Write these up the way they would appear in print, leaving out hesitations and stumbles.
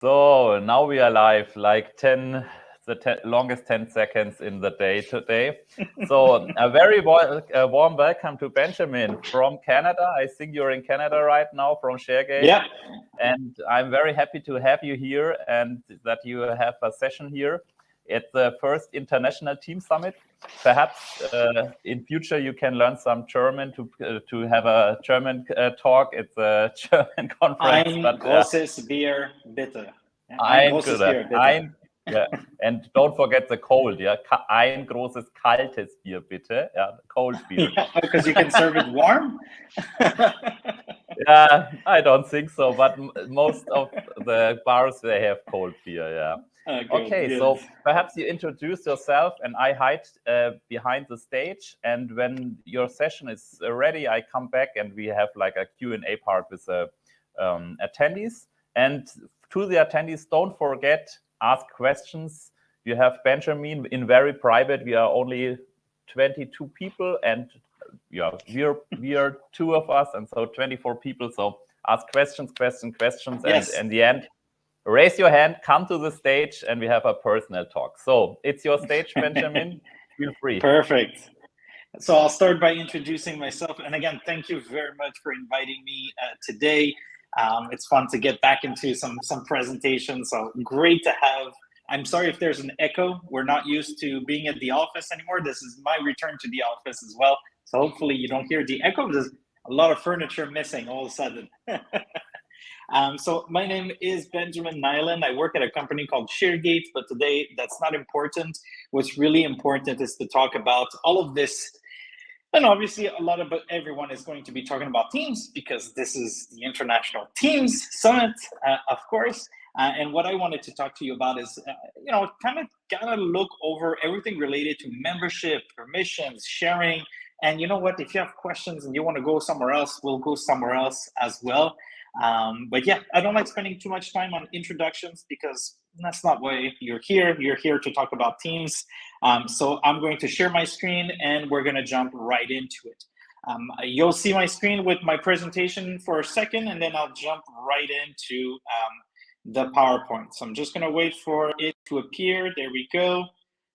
So now we are live, like 10, longest 10 seconds in the day today. So a very warm welcome to Benjamin from Canada. I think you're in Canada right now from ShareGate. Yeah. And I'm very happy to have you here and that you have a session here at the first International Team Summit. Perhaps in future you can learn some German to have a German talk. It's a German conference. Ein großes Bier, bitte. Ein großes Bier, bitte. Yeah. And don't forget the cold, yeah. Ein großes kaltes Bier, bitte. Yeah, cold beer. Yeah, because you can serve it warm? Yeah, I don't think so, but most of the bars, they have cold beer, yeah. Good. So perhaps you introduce yourself and I hide behind the stage. And when your session is ready, I come back and we have like a Q&A part with the attendees. And to the attendees, don't forget, ask questions. You have Benjamin in very private. We are only 22 people and yeah, we are two of us, and so 24 people. So ask questions. Yes. And in the end, raise your hand, come to the stage, and we have a personal talk. So it's your stage, Benjamin. Feel free. Perfect. So I'll start by introducing myself. And again, thank you very much for inviting me today. It's fun to get back into some presentations. So great to have. I'm sorry if there's an echo. We're not used to being at the office anymore. This is my return to the office as well. So hopefully you don't hear the echo. There's a lot of furniture missing all of a sudden. So my name is Benjamin Niaulin. I work at a company called ShareGate, but today that's not important. What's really important is to talk about all of this. And obviously everyone is going to be talking about teams because this is the International Teams Summit, of course. And what I wanted to talk to you about is, kind of look over everything related to membership, permissions, sharing. And you know what, if you have questions and you want to go somewhere else, we'll go somewhere else as well. But yeah, I don't like spending too much time on introductions because that's not why you're here. You're here to talk about teams. So I'm going to share my screen and we're going to jump right into it. You'll see my screen with my presentation for a second, and then I'll jump right into the PowerPoint. So I'm just going to wait for it to appear. There we go.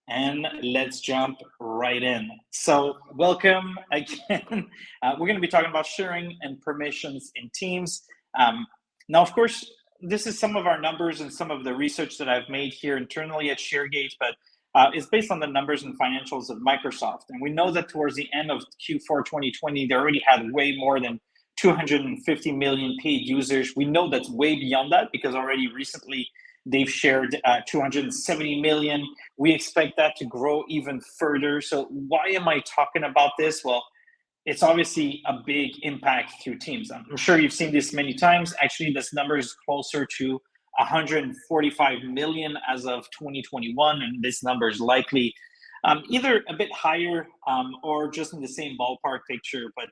And let's jump right in. So welcome again. We're going to be talking about sharing and permissions in Teams. Now, of course, this is some of our numbers and some of the research that I've made here internally at ShareGate, but it's based on the numbers and financials of Microsoft. And we know that towards the end of Q4 2020, they already had way more than 250 million paid users. We know that's way beyond that because already recently they've shared 270 million. We expect that to grow even further. So why am I talking about this? Well, it's obviously a big impact through Teams. I'm sure you've seen this many times. Actually, this number is closer to 145 million as of 2021. And this number is likely either a bit higher or just in the same ballpark picture. But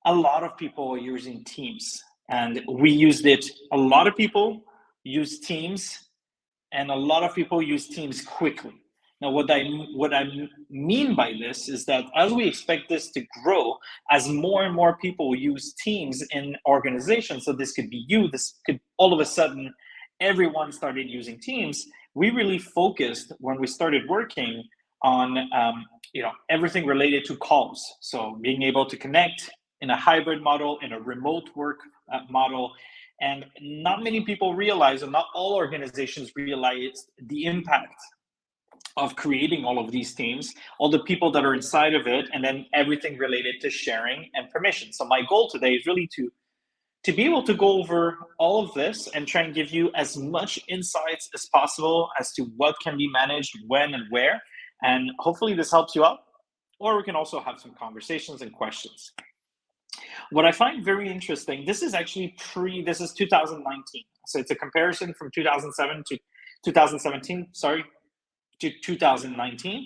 a lot of people are using Teams, and we used it. A lot of people use Teams, and a lot of people use Teams quickly. Now, what I mean by this is that as we expect this to grow, as more and more people use Teams in organizations, so this could be you, this could all of a sudden, everyone started using Teams. We really focused when we started working on everything related to calls. So being able to connect in a hybrid model, in a remote work model. And not many people realize, and not all organizations realize the impact of creating all of these teams, all the people that are inside of it, and then everything related to sharing and permission. So my goal today is really to be able to go over all of this and try and give you as much insights as possible as to what can be managed, when and where. And hopefully this helps you out, or we can also have some conversations and questions. What I find very interesting, this is actually this is 2019. So it's a comparison from 2017 to 2019.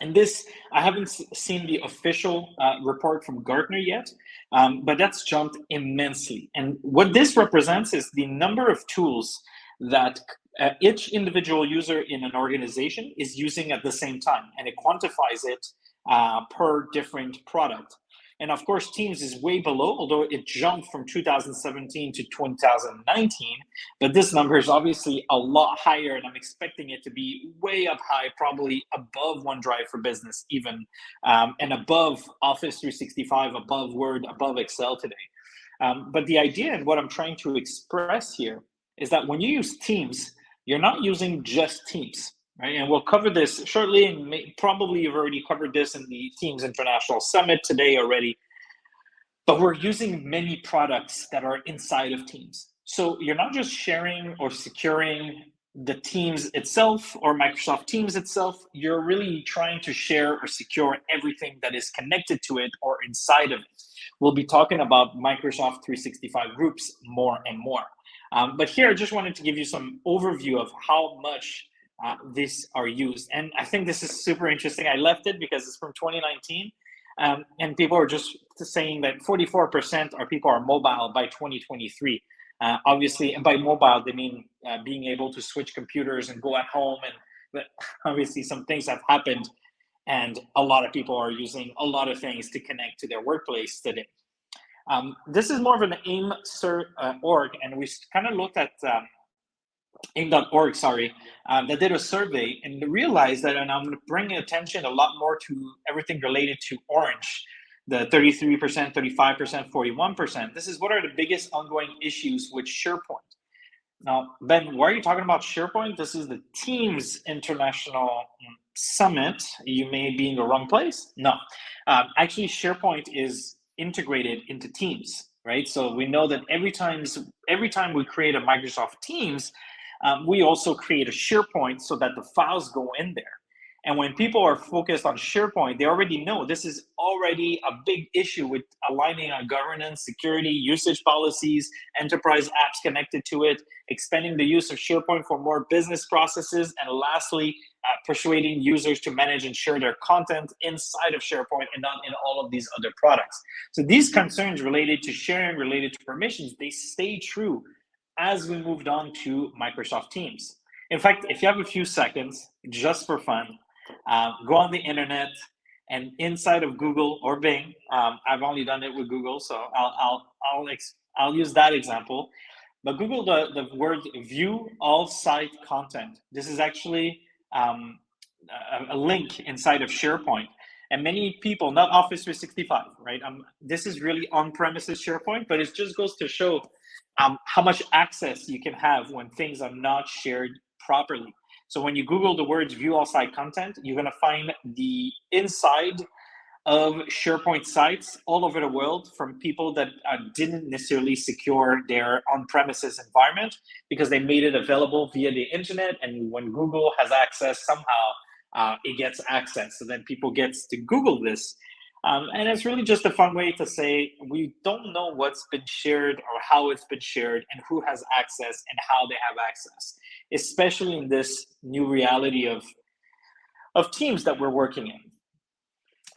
And this, I haven't seen the official report from Gartner yet, but that's jumped immensely. And what this represents is the number of tools that each individual user in an organization is using at the same time, and it quantifies it per different product. And of course, Teams is way below, although it jumped from 2017 to 2019. But this number is obviously a lot higher, and I'm expecting it to be way up high, probably above OneDrive for Business even, and above Office 365, above Word, above Excel today. But the idea and what I'm trying to express here is that when you use Teams, you're not using just Teams. Right, and we'll cover this shortly, and probably you've already covered this in the Teams International Summit today already. But we're using many products that are inside of Teams. So you're not just sharing or securing the Teams itself or Microsoft Teams itself. You're really trying to share or secure everything that is connected to it or inside of it. We'll be talking about Microsoft 365 groups more and more. But here, I just wanted to give you some overview of how much these are used. And I think this is super interesting. I left it because it's from 2019. And people are just saying that 44% of people are mobile by 2023. Obviously, and by mobile, they mean being able to switch computers and go at home. But obviously, some things have happened, and a lot of people are using a lot of things to connect to their workplace today. This is more of an AIM.org, and we kind of looked at AIM.org, that did a survey and realized that, and I'm bringing attention a lot more to everything related to Orange, the 33%, 35%, 41%. This is what are the biggest ongoing issues with SharePoint. Now, Ben, why are you talking about SharePoint? This is the Teams International Summit. You may be in the wrong place. No, actually, SharePoint is integrated into Teams, right? So we know that every time we create a Microsoft Teams, we also create a SharePoint so that the files go in there. And when people are focused on SharePoint, they already know this is already a big issue with aligning on governance, security, usage policies, enterprise apps connected to it, expanding the use of SharePoint for more business processes, and lastly, persuading users to manage and share their content inside of SharePoint and not in all of these other products. So these concerns related to sharing, related to permissions, they stay true as we moved on to Microsoft Teams. In fact, if you have a few seconds, just for fun, go on the internet and inside of Google or Bing, I've only done it with Google, so I'll use that example. But Google the word view all site content. This is actually a link inside of SharePoint. And many people, not Office 365, right? This is really on-premises SharePoint, but it just goes to show how much access you can have when things are not shared properly. So when you Google the words view all site content, you're going to find the inside of SharePoint sites all over the world from people that didn't necessarily secure their on-premises environment because they made it available via the internet. And when Google has access, somehow it gets access. So then people get to Google this. And it's really just a fun way to say we don't know what's been shared or how it's been shared and who has access and how they have access, especially in this new reality of Teams that we're working in.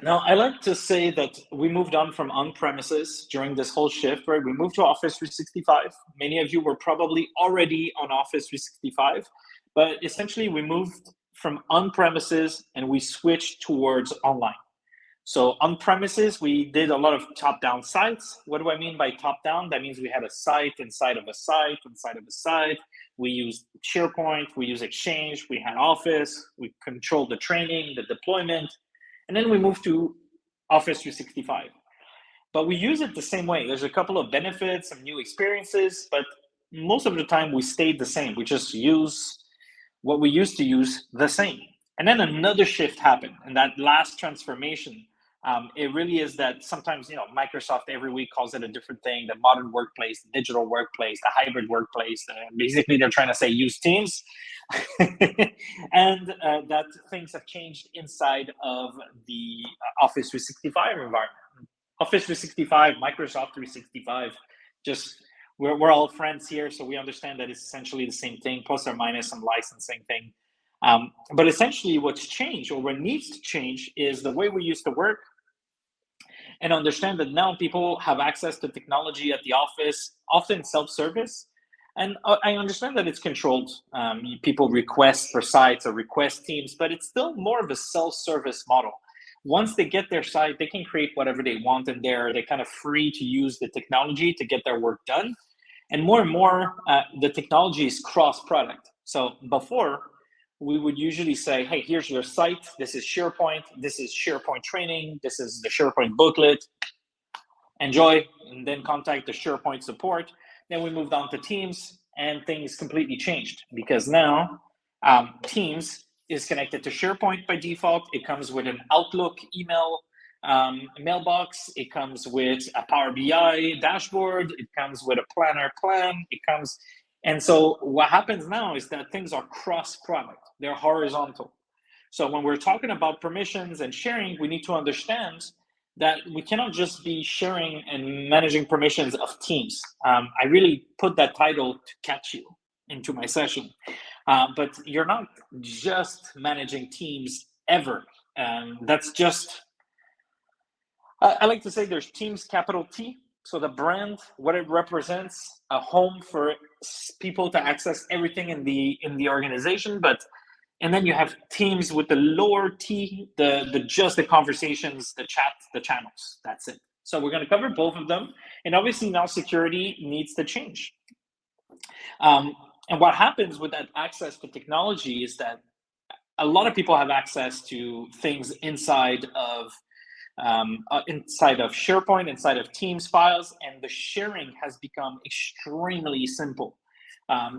Now, I like to say that we moved on from on-premises during this whole shift, right? We moved to Office 365. Many of you were probably already on Office 365, but essentially we moved from on-premises and we switched towards online. So on premises, we did a lot of top-down sites. What do I mean by top-down? That means we had a site inside of a site inside of a site. We used SharePoint, we used Exchange, we had Office, we controlled the training, the deployment, and then we moved to Office 365. But we use it the same way. There's a couple of benefits, some new experiences, but most of the time we stayed the same. We just use what we used to use the same. And then another shift happened, and that last transformation, it really is that sometimes, Microsoft every week calls it a different thing, the modern workplace, the digital workplace, the hybrid workplace. Basically, they're trying to say use Teams. And that things have changed inside of the Office 365 environment. Office 365, Microsoft 365, just we're all friends here, so we understand that it's essentially the same thing, plus or minus some licensing thing. But essentially what's changed or what needs to change is the way we used to work, and understand that now people have access to technology at the office, often self-service. And I understand that it's controlled. People request for sites or request teams, but it's still more of a self-service model. Once they get their site, they can create whatever they want in there. They're kind of free to use the technology to get their work done. And more, the technology is cross-product. So before, we would usually say, hey, here's your site. This is SharePoint training. This is the SharePoint booklet. Enjoy, and then contact the SharePoint support. Then we moved on to Teams, and things completely changed because now Teams is connected to SharePoint by default. It comes with an Outlook email mailbox. It comes with a Power BI dashboard. It comes with a planner plan. And so what happens now is that things are cross-product. They're horizontal. So when we're talking about permissions and sharing, we need to understand that we cannot just be sharing and managing permissions of Teams. I really put that title to catch you into my session. But you're not just managing Teams ever. That's just, I like to say there's Teams capital T. So the brand, what it represents, a home for people to access everything in the organization. And then you have Teams with the lower T, just the conversations, the chat, the channels. That's it. So we're going to cover both of them. And obviously now security needs to change. And what happens with that access to technology is that a lot of people have access to things inside of SharePoint, inside of Teams files, and the sharing has become extremely simple.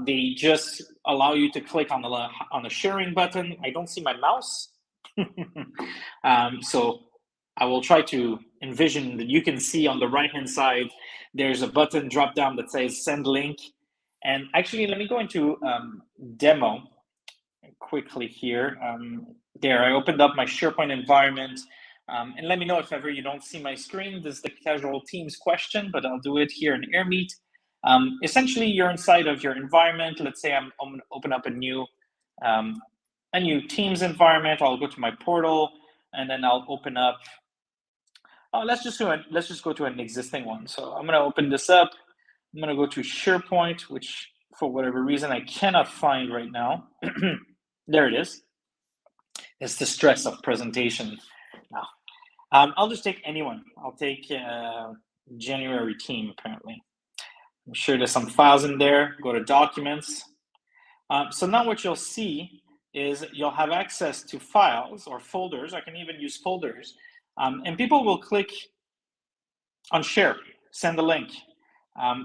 They just allow you to click on the sharing button. I don't see my mouse. So I will try to envision that you can see on the right-hand side, there's a button drop down that says send link. And actually, let me go into demo quickly here. There, I opened up my SharePoint environment. And let me know if ever you don't see my screen. This is the casual Teams question, but I'll do it here in AirMeet. Essentially, you're inside of your environment. Let's say I'm going to open up a new Teams environment. I'll go to my portal, and then I'll open up. Let's just go to an existing one. So I'm going to open this up. I'm going to go to SharePoint, which for whatever reason I cannot find right now. There it is. It's the stress of presentation now. I'll just take anyone. I'll take January team, apparently. I'm sure there's some files in there. Go to documents. So now what you'll see is you'll have access to files or folders. I can even use folders. And people will click on share, send a link.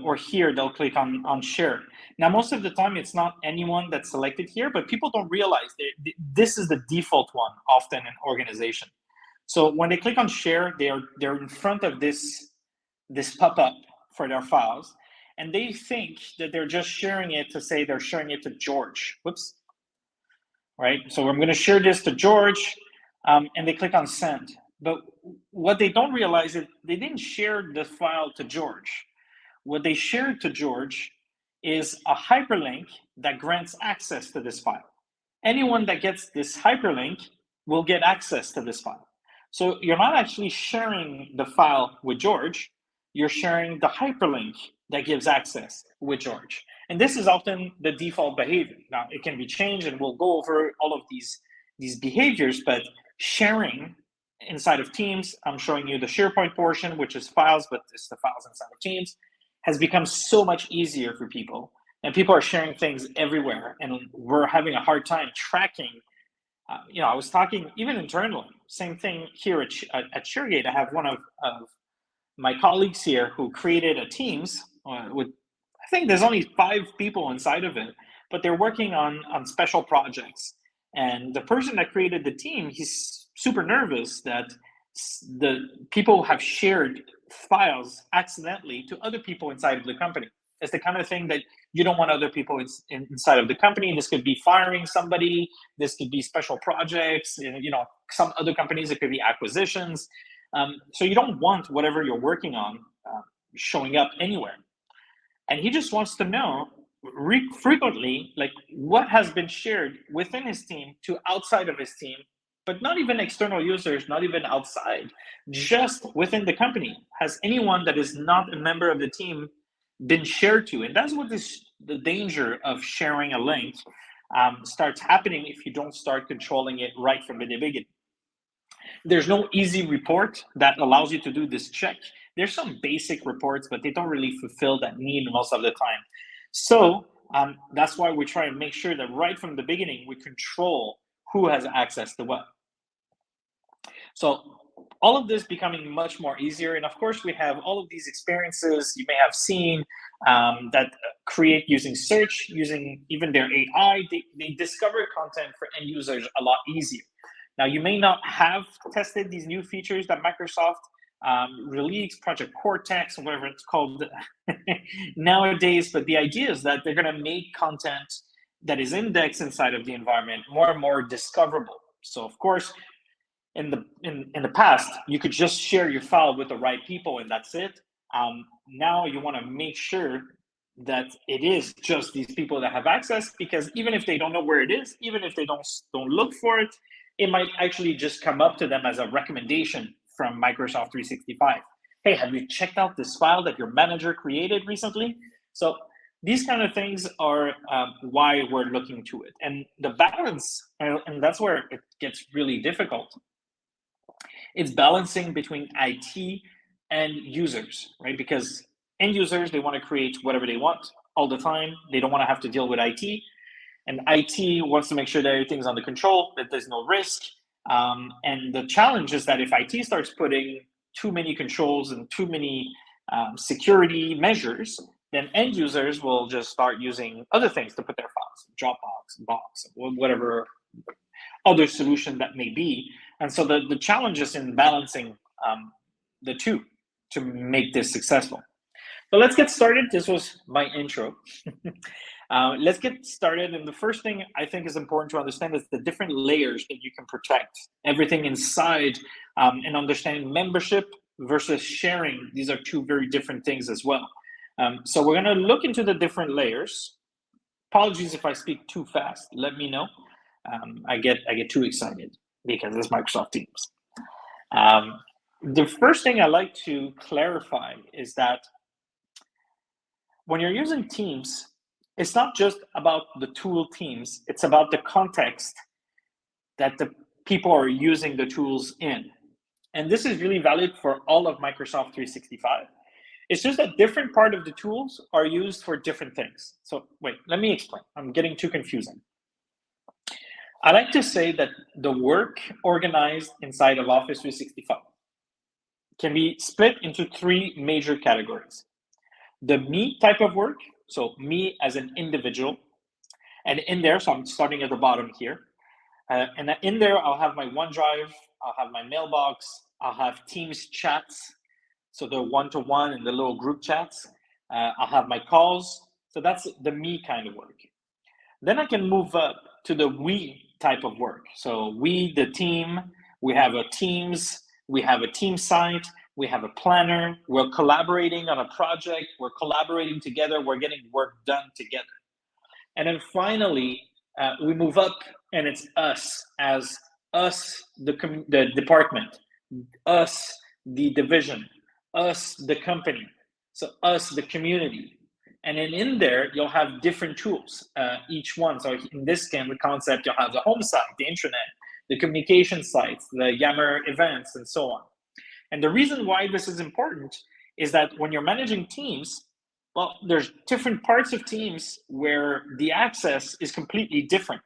Or here, they'll click on share. Now, most of the time, it's not anyone that's selected here, but people don't realize this is the default one often in organization. So when they click on share, they're in front of this pop-up for their files, and they think that they're just sharing it to say they're sharing it to George. Whoops. Right? So I'm going to share this to George, and they click on send. But what they don't realize is they didn't share the file to George. What they shared to George is a hyperlink that grants access to this file. Anyone that gets this hyperlink will get access to this file. So you're not actually sharing the file with George, you're sharing the hyperlink that gives access with George. And this is often the default behavior. Now, it can be changed, and we'll go over all of these behaviors, but sharing inside of Teams, I'm showing you the SharePoint portion, which is files, but it's the files inside of Teams, has become so much easier for people. And people are sharing things everywhere, and we're having a hard time tracking. I was talking even internally, same thing here at ShareGate. I have one of my colleagues here who created a Teams with, I think there's only 5 people inside of it, but they're working on special projects. And the person that created the team, he's super nervous that the people have shared files accidentally to other people inside of the company. It's the kind of thing that you don't want other people inside of the company. This could be firing somebody. This could be special projects. Some other companies, it could be acquisitions. So you don't want whatever you're working on showing up anywhere. And he just wants to know frequently, like, what has been shared within his team to outside of his team, but not even external users, not even outside, just within the company. Has anyone that is not a member of the team been shared to? And that's what the danger of sharing a link starts happening if you don't start controlling it right from the beginning. There's no easy report that allows you to do this check. There's some basic reports, but they don't really fulfill that need most of the time. So that's why we try and make sure that right from the beginning, we control who has access to what. So all of this becoming much more easier. And of course, we have all of these experiences you may have seen that create using search, using even their AI. They discover content for end users a lot easier. Now, you may not have tested these new features that Microsoft released, Project Cortex, or whatever it's called nowadays, but the idea is that they're going to make content that is indexed inside of the environment more and more discoverable. So, of course, in the past, you could just share your file with the right people and that's it. Now you want to make sure that it is just these people that have access, because even if they don't know where it is, even if they don't look for it, it might actually just come up to them as a recommendation from Microsoft 365. Hey, have you checked out this file that your manager created recently? So these kind of things are why we're looking to it. And the balance, and that's where it gets really difficult. It's balancing between IT and users, right? Because end users, they want to create whatever they want all the time. They don't want to have to deal with IT. And IT wants to make sure that everything's under control, that there's no risk. And the challenge is that if IT starts putting too many controls and too many security measures, then end users will just start using other things to put their files, Dropbox, Box, whatever other solution that may be. And so the challenge is in balancing the two to make this successful. But let's get started. This was my intro. Let's get started. And the first thing I think is important to understand is the different layers that you can protect. Everything inside and understanding membership versus sharing. These are two very different things as well. So we're going to look into the different layers. Apologies if I speak too fast. Let me know. I get too excited because it's Microsoft Teams. The first thing I like to clarify is that when you're using Teams, it's not just about the tool Teams, it's about the context that the people are using the tools in. And this is really valid for all of Microsoft 365. It's just that different part of the tools are used for different things. So wait, let me explain. I'm getting too confusing. I like to say that the work organized inside of Office 365 can be split into three major categories. The me type of work, so me as an individual, and in there, so I'm starting at the bottom here, and in there I'll have my OneDrive, I'll have my mailbox, I'll have Teams chats, so the one-to-one and the little group chats, I'll have my calls, so that's the me kind of work. Then I can move up to the we type of work. So we, the team, we have a Teams, we have a team site, we have a planner, we're collaborating on a project, we're collaborating together, we're getting work done together. And then finally, we move up and it's us, as us, the department, us, the division, us, the company, so us, the community. And then in there, you'll have different tools, each one. So in this kind of concept, you'll have the home site, the intranet, the communication sites, the Yammer events, and so on. And the reason why this is important is that when you're managing teams, well, there's different parts of teams where the access is completely different.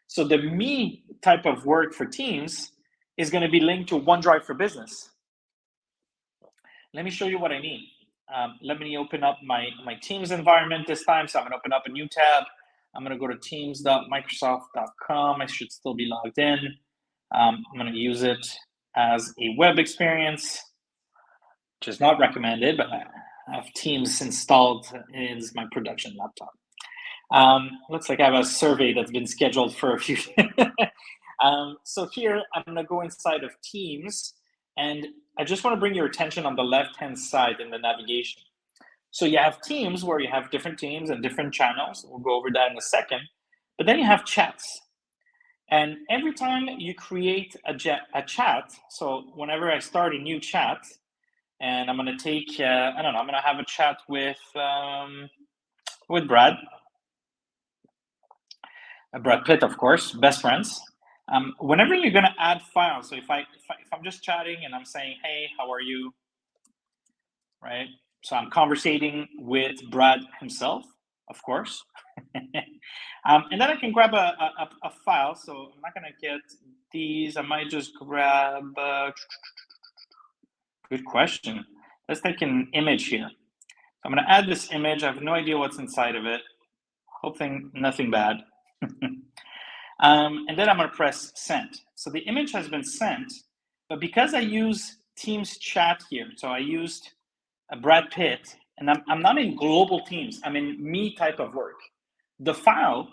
So the me type of work for teams is going to be linked to OneDrive for Business. Let me show you what I mean. Let me open up my Teams environment this time. So I'm going to open up a new tab. I'm going to go to teams.microsoft.com. I should still be logged in. I'm going to use it as a web experience, which is not recommended, but I have Teams installed in my production laptop. Looks like I have a survey that's been scheduled for a few. So here I'm going to go inside of Teams, and I just want to bring your attention on the left-hand side in the navigation. So you have Teams where you have different teams and different channels. We'll go over that in a second. But then you have chats. And every time you create a chat, so whenever I start a new chat, and I'm going to take, I don't know, I'm going to have a chat with Brad Pitt, of course, best friends. Whenever you're going to add files, so if I'm just chatting and I'm saying, hey, how are you, right? So I'm conversating with Brad himself, of course. And then I can grab a file. So I'm not going to get these. I might just grab, good question. Let's take an image here. So I'm going to add this image. I have no idea what's inside of it. Hoping nothing bad. And then I'm going to press send. So the image has been sent, but because I use Teams chat here, so I used Brad Pitt, and I'm not in global Teams, I'm in me type of work. The file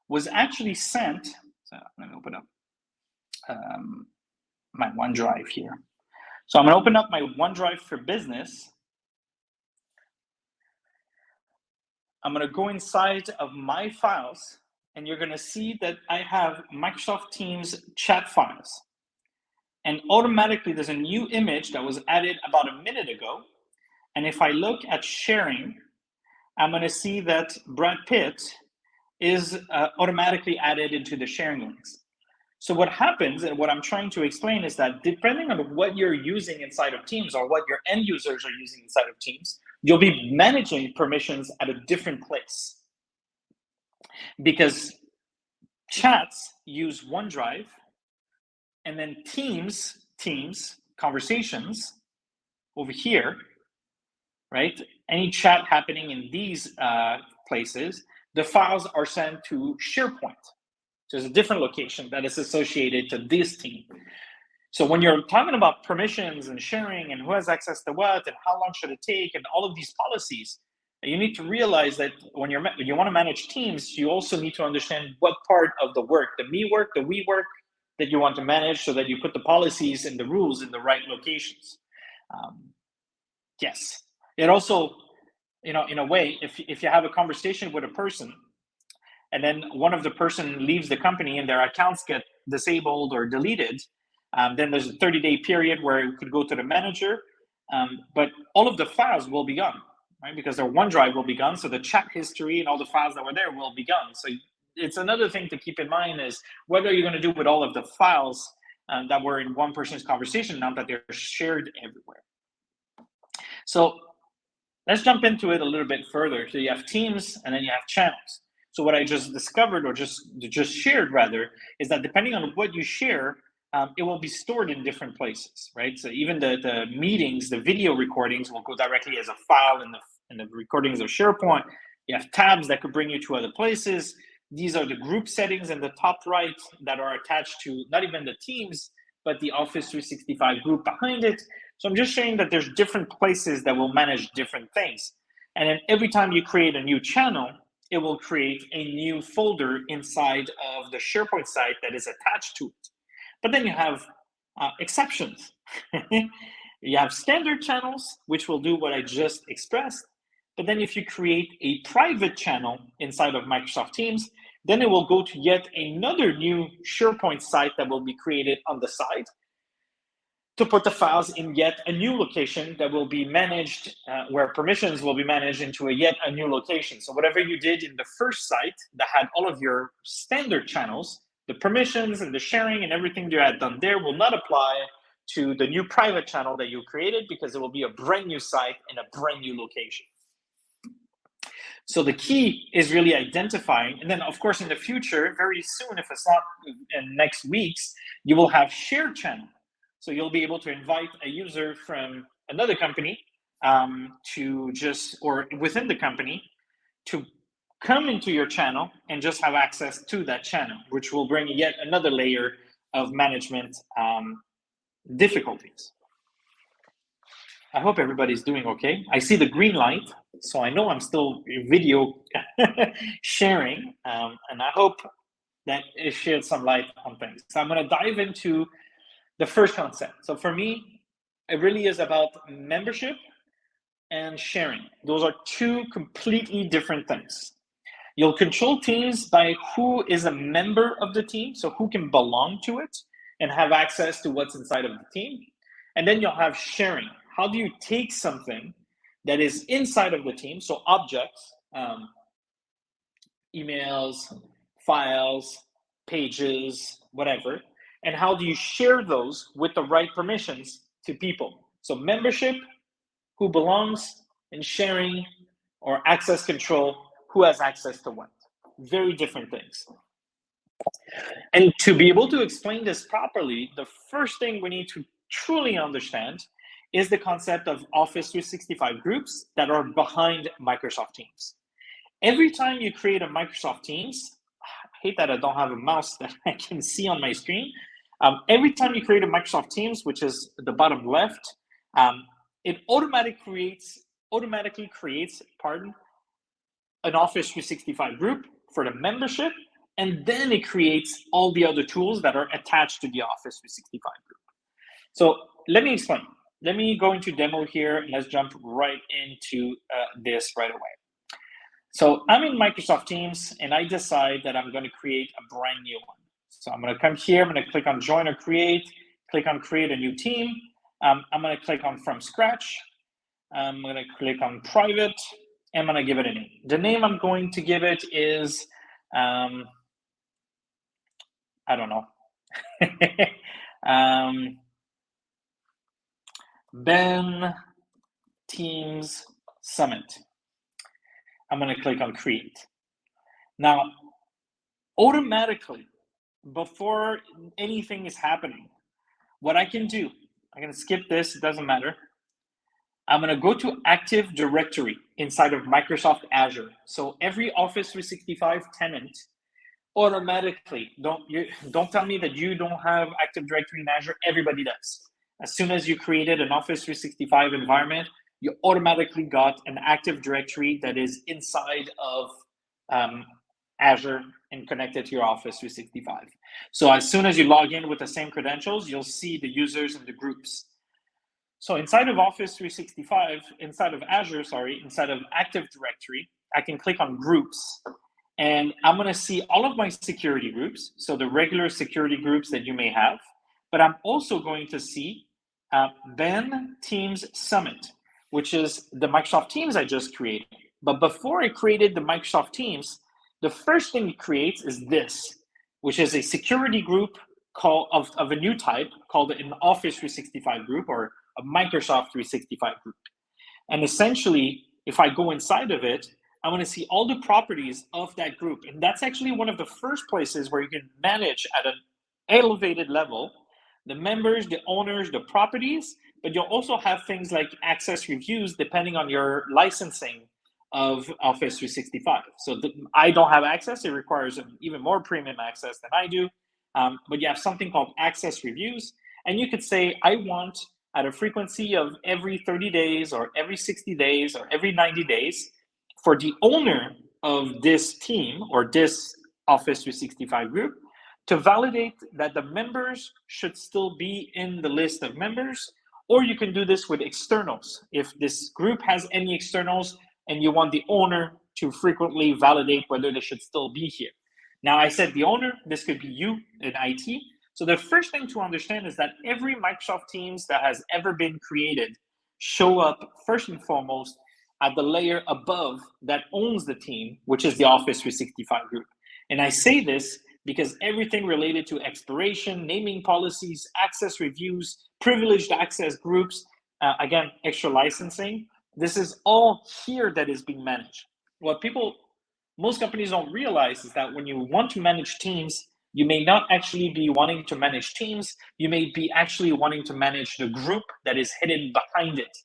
was actually sent, so let me open up my OneDrive here. So I'm going to open up my OneDrive for Business. I'm going to go inside of my files, and you're going to see that I have Microsoft Teams chat files. And automatically there's a new image that was added about a minute ago. And if I look at sharing, I'm going to see that Brad Pitt is automatically added into the sharing links. So what happens, and what I'm trying to explain, is that depending on what you're using inside of Teams or what your end users are using inside of Teams, you'll be managing permissions at a different place. Because chats use OneDrive, and then Teams conversations over here, right? Any chat happening in these places, the files are sent to SharePoint. So there's a different location that is associated to this team. So when you're talking about permissions and sharing and who has access to what and how long should it take and all of these policies, you need to realize that when you want to manage teams, you also need to understand what part of the work, the me work, the we work, that you want to manage, so that you put the policies and the rules in the right locations. Yes, it also, in a way, if you have a conversation with a person, and then one of the person leaves the company and their accounts get disabled or deleted, then there's a 30-day period where you could go to the manager, but all of the files will be gone, right? Because their OneDrive will be gone, so the chat history and all the files that were there will be gone. So it's another thing to keep in mind is what are you going to do with all of the files that were in one person's conversation now that they're shared everywhere. So let's jump into it a little bit further. So you have teams and then you have channels. So what I just discovered, or just shared rather, is that depending on what you share, it will be stored in different places, right? So even the meetings, the video recordings will go directly as a file in the recordings of SharePoint. You have tabs that could bring you to other places. These are the group settings in the top right that are attached to not even the Teams, but the Office 365 group behind it. So I'm just showing that there's different places that will manage different things. And then every time you create a new channel, it will create a new folder inside of the SharePoint site that is attached to it. But then you have exceptions. You have standard channels, which will do what I just expressed. But then if you create a private channel inside of Microsoft Teams, then it will go to yet another new SharePoint site that will be created on the side to put the files in yet a new location that will be managed, where permissions will be managed into yet a new location. So whatever you did in the first site that had all of your standard channels, the permissions and the sharing and everything you had done there will not apply to the new private channel that you created, because it will be a brand new site in a brand new location. So the key is really identifying, and then of course in the future, very soon, if it's not in next weeks, you will have shared channel. So you'll be able to invite a user from another company or within the company to come into your channel and just have access to that channel, which will bring yet another layer of management difficulties. I hope everybody's doing okay. I see the green light, so I know I'm still video sharing, and I hope that it shed some light on things. So I'm going to dive into the first concept. So for me, it really is about membership and sharing. Those are two completely different things. You'll control teams by who is a member of the team, so who can belong to it and have access to what's inside of the team. And then you'll have sharing. How do you take something that is inside of the team, so objects, emails, files, pages, whatever, and how do you share those with the right permissions to people. So membership, who belongs, and sharing or access control, who has access to what. Very different things. And to be able to explain this properly, the first thing we need to truly understand is the concept of Office 365 groups that are behind Microsoft Teams. Every time you create a Microsoft Teams, I hate that I don't have a mouse that I can see on my screen. Every time you create a Microsoft Teams, which is the bottom left, it automatically creates, an Office 365 group for the membership, and then it creates all the other tools that are attached to the Office 365 group. So let me explain. Let me go into demo here, and let's jump right into this right away. So I'm in Microsoft Teams, and I decide that I'm going to create a brand new one. So I'm going to come here, I'm going to click on Join or Create, click on Create a New Team. I'm going to click on From Scratch. I'm going to click on Private. I'm going to give it a name. The name I'm going to give it is, I don't know, Ben Teams Summit. I'm going to click on Create. Now, automatically, before anything is happening, what I can do, I'm going to skip this, it doesn't matter. I'm going to go to Active Directory inside of Microsoft Azure. So every Office 365 tenant automatically, don't tell me that you don't have Active Directory in Azure, everybody does. As soon as you created an Office 365 environment, you automatically got an Active Directory that is inside of Azure and connected to your Office 365. So as soon as you log in with the same credentials, you'll see the users and the groups. So inside of Office 365, inside of Azure, inside of Active Directory, I can click on Groups, and I'm going to see all of my security groups, so the regular security groups that you may have, but I'm also going to see Ben Teams Summit, which is the Microsoft Teams I just created. But before I created the Microsoft Teams, the first thing it creates is this, which is a security group of a new type called an Office 365 group or a Microsoft 365 group. And essentially, if I go inside of it, I'm going to see all the properties of that group. And that's actually one of the first places where you can manage at an elevated level the members, the owners, the properties, but you'll also have things like access reviews depending on your licensing of Office 365. So I don't have access. It requires even more premium access than I do. But you have something called access reviews. And you could say, I want at a frequency of every 30 days or every 60 days or every 90 days for the owner of this team or this Office 365 group to validate that the members should still be in the list of members, or you can do this with externals. If this group has any externals and you want the owner to frequently validate whether they should still be here. Now I said the owner, this could be you in IT. So the first thing to understand is that every Microsoft Teams that has ever been created show up first and foremost at the layer above that owns the team, which is the Office 365 group. And I say this because everything related to expiration, naming policies, access reviews, privileged access groups, again, extra licensing, this is all here that is being managed. What most companies don't realize is that when you want to manage teams, you may not actually be wanting to manage teams, you may be actually wanting to manage the group that is hidden behind it.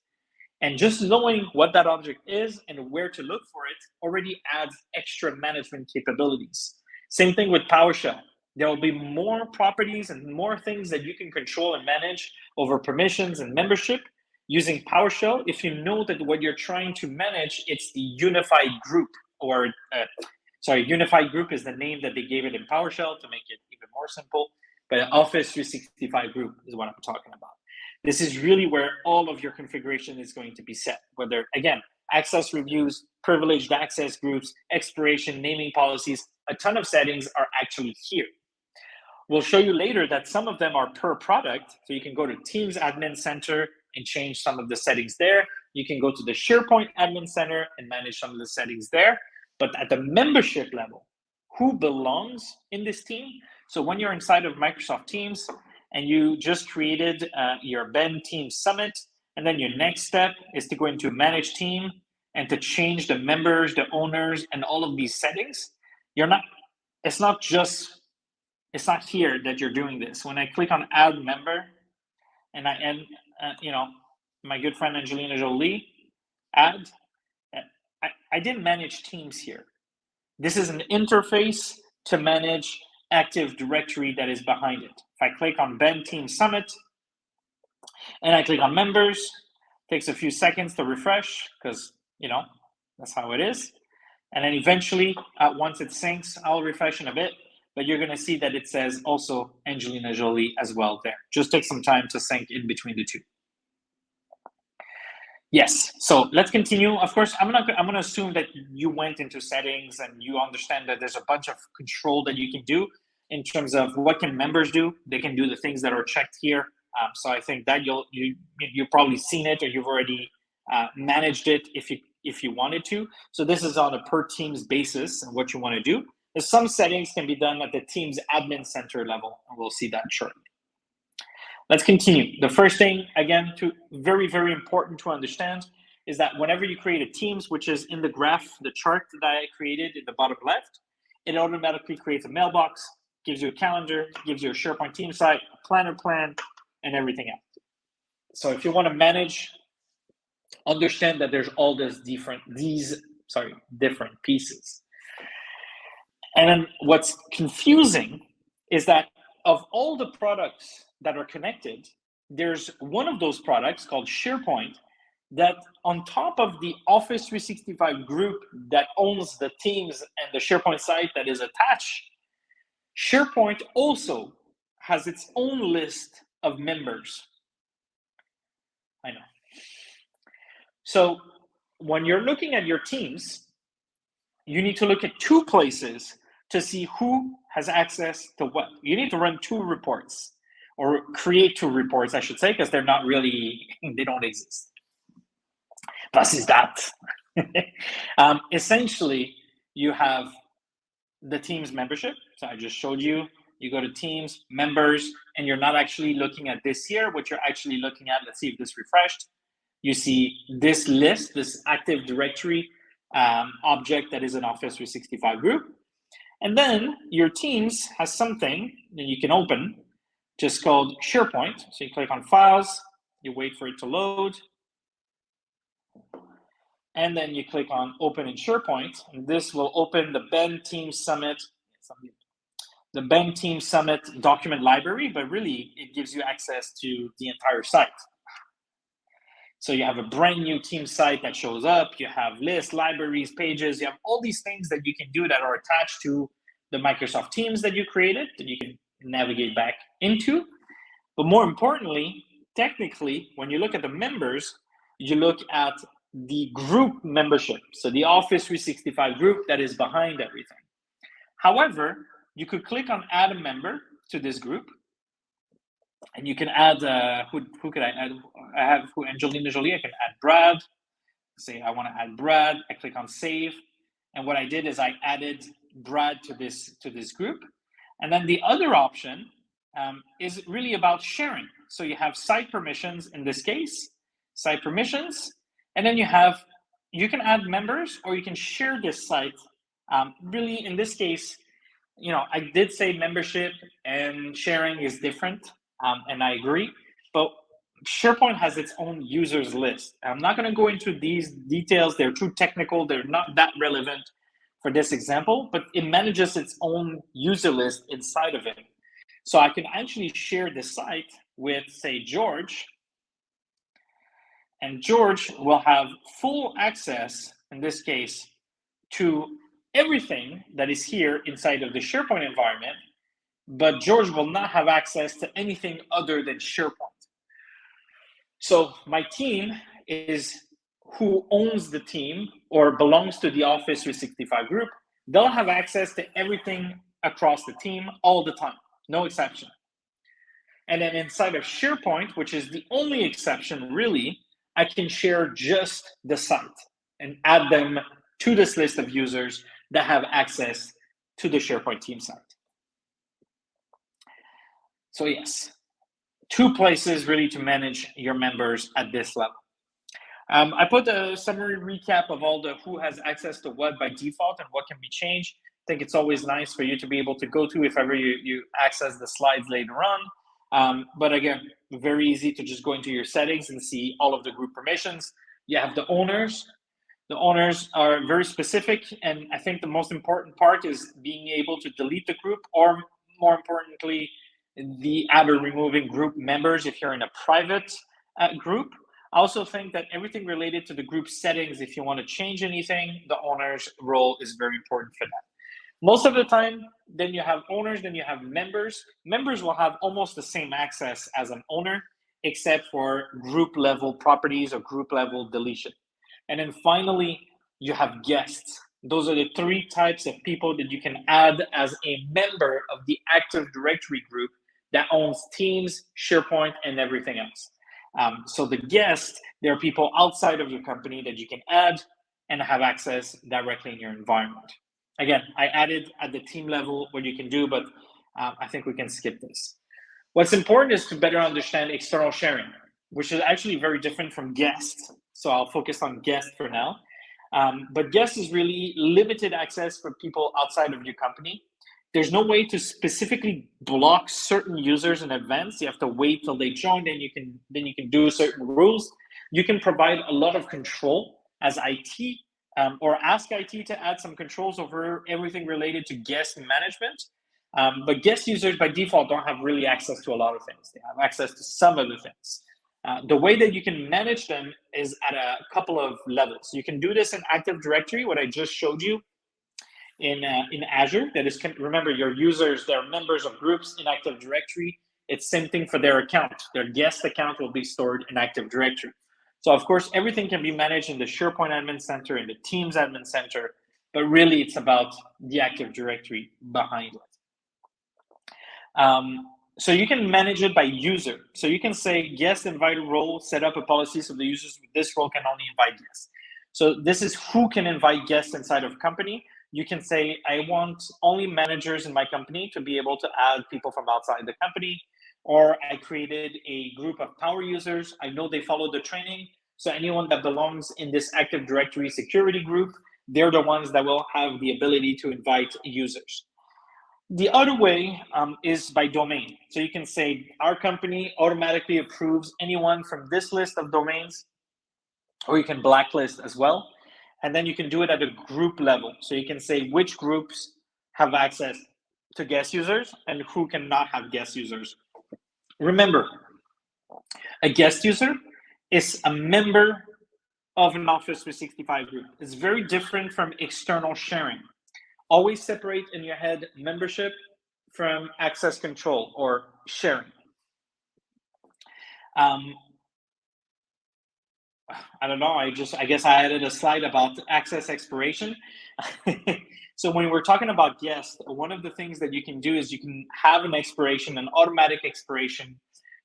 And just knowing what that object is and where to look for it already adds extra management capabilities. Same thing with PowerShell. There will be more properties and more things that you can control and manage over permissions and membership using PowerShell if you know that what you're trying to manage, it's the unified group, or unified group is the name that they gave it in PowerShell to make it even more simple. But Office 365 group is what I'm talking about. This is really where all of your configuration is going to be set, whether, again, access reviews, privileged access groups, expiration, naming policies, a ton of settings are actually here. We'll show you later that some of them are per product. So you can go to Teams Admin Center and change some of the settings there. You can go to the SharePoint Admin Center and manage some of the settings there. But at the membership level, who belongs in this team? So when you're inside of Microsoft Teams and you just created your Ben Team Summit, and then your next step is to go into Manage Team and to change the members, the owners, and all of these settings, it's not here that you're doing this. When I click on Add Member, and my good friend Angelina Jolie, add, I didn't manage Teams here. This is an interface to manage Active Directory that is behind it. If I click on Ben Team Summit and I click on Members, it takes a few seconds to refresh because, that's how it is. And then eventually, once it syncs, I'll refresh in a bit, but you're going to see that it says also Angelina Jolie as well there. Just take some time to sync in between the two. Yes, so let's continue. Of course, I'm gonna assume that you went into settings and you understand that there's a bunch of control that you can do in terms of what can members do. They can do the things that are checked here. So I think that you've probably seen it or you've already managed it if you wanted to. So this is on a per Teams basis and what you want to do. There's some settings can be done at the Teams admin center level, and we'll see that shortly. Let's continue. The first thing, again, very, very important to understand is that whenever you create a Teams, which is in the graph, the chart that I created in the bottom left, it automatically creates a mailbox, gives you a calendar, gives you a SharePoint team site, a planner plan, and everything else. So if you want to manage, understand that there's all these different pieces. And then what's confusing is that of all the products that are connected, there's one of those products called SharePoint that on top of the Office 365 group that owns the Teams and the SharePoint site that is attached, SharePoint also has its own list of members. I know. So when you're looking at your Teams, you need to look at two places to see who has access to what. You need to run two reports, or create two reports, I should say, because they're not really, they don't exist. Was is that? Essentially, you have the Teams membership. So I just showed you. You go to Teams, members, and you're not actually looking at this here. What you're actually looking at, let's see if this refreshed. You see this list, this Active Directory object that is an Office 365 group. And then your Teams has something that you can open, just called SharePoint. So you click on Files, you wait for it to load, and then you click on Open in SharePoint, and this will open the Ben Team Summit, document library, but really it gives you access to the entire site. So you have a brand new Team site that shows up, you have lists, libraries, pages, you have all these things that you can do that are attached to the Microsoft Teams that you created, that you can navigate back into. But more importantly, technically, when you look at the members, you look at the group membership. So the Office 365 group that is behind everything. However, you could click on Add a Member to this group, and you can add, who could I add? I have Angelina Jolie, I can add Brad. Say I want to add Brad, I click on Save. And what I did is I added Brad to this group. And then the other option is really about sharing. So you have site permissions in this case, site permissions, and then you can add members or you can share this site. Really, in this case, I did say membership and sharing is different, and I agree, but SharePoint has its own users list. I'm not going to go into these details. They're too technical. They're not that relevant for this example, but it manages its own user list inside of it. So I can actually share this site with, say, George, and George will have full access, in this case, to everything that is here inside of the SharePoint environment, but George will not have access to anything other than SharePoint. So my team is who owns the team or belongs to the Office 365 group. They'll have access to everything across the team all the time, no exception. And then inside of SharePoint, which is the only exception really, I can share just the site and add them to this list of users that have access to the SharePoint team site. So yes, 2 places really to manage your members at this level. I put a summary recap of all the who has access to what by default and what can be changed. I think it's always nice for you to be able to go to if ever you access the slides later on. But again, very easy to just go into your settings and see all of the group permissions. You have the owners. The owners are very specific, and I think the most important part is being able to delete the group, or more importantly, the add or removing group members if you're in a private group. I also think that everything related to the group settings, if you want to change anything, the owner's role is very important for that. Most of the time, then you have owners, then you have members. Members will have almost the same access as an owner, except for group level properties or group level deletion. And then finally, you have guests. Those are the 3 types of people that you can add as a member of the Active Directory group that owns Teams, SharePoint, and everything else. So the guests, there are people outside of your company that you can add and have access directly in your environment. Again, I added at the team level what you can do, but I think we can skip this. What's important is to better understand external sharing, which is actually very different from guests. So I'll focus on guest for now. But guest is really limited access for people outside of your company. There's no way to specifically block certain users in advance. You have to wait till they join, then you can do certain rules. You can provide a lot of control as IT, or ask IT to add some controls over everything related to guest management. But guest users by default don't have really access to a lot of things. They have access to some of the things. The way that you can manage them is at a couple of levels. You can do this in Active Directory, what I just showed you in Azure. That is, remember, your users, they're members of groups in Active Directory. It's same thing for their account. Their guest account will be stored in Active Directory. So of course, everything can be managed in the SharePoint Admin Center, in the Teams Admin Center, but really it's about the Active Directory behind it. So you can manage it by user. So you can say guest invited role, set up a policy so the users with this role can only invite guests. So this is who can invite guests inside of company. You can say, I want only managers in my company to be able to add people from outside the company. Or I created a group of power users. I know they follow the training. So anyone that belongs in this Active Directory security group, they're the ones that will have the ability to invite users. The other way is by domain. So you can say our company automatically approves anyone from this list of domains, or you can blacklist as well. And then you can do it at a group level. So you can say which groups have access to guest users and who cannot have guest users. Remember, a guest user is a member of an Office 365 group. It's very different from external sharing. Always separate in your head membership from access control or sharing. I don't know, I guess I added a slide about access expiration. So when we're talking about guests, one of the things that you can do is you can have an expiration, an automatic expiration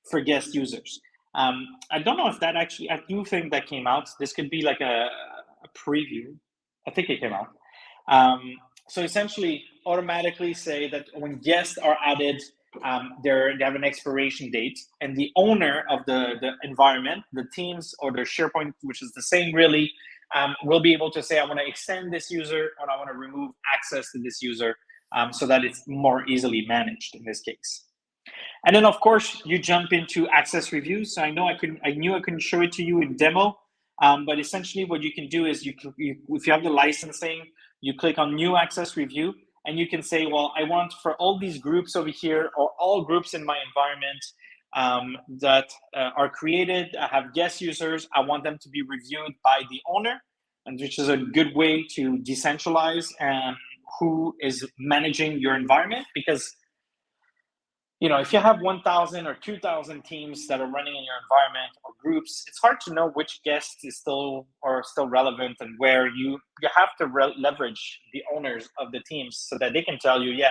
for guest users. I don't know if that actually, I do think that came out. This could be like a preview. I think it came out. So essentially, automatically say that when guests are added, they have an expiration date, and the owner of the environment, the Teams or the SharePoint, which is the same really, will be able to say, I want to extend this user, or I want to remove access to this user, so that it's more easily managed in this case. And then, of course, you jump into access reviews. So I knew I couldn't show it to you in demo, but essentially what you can do is if you have the licensing, you click on New Access Review, and you can say, well, I want for all these groups over here, or all groups in my environment that are created, I have guest users, I want them to be reviewed by the owner, and which is a good way to decentralize who is managing your environment. Because if you have 1,000 or 2,000 teams that are running in your environment or groups, it's hard to know which guest is still relevant, and where you have to leverage the owners of the teams so that they can tell you, yeah,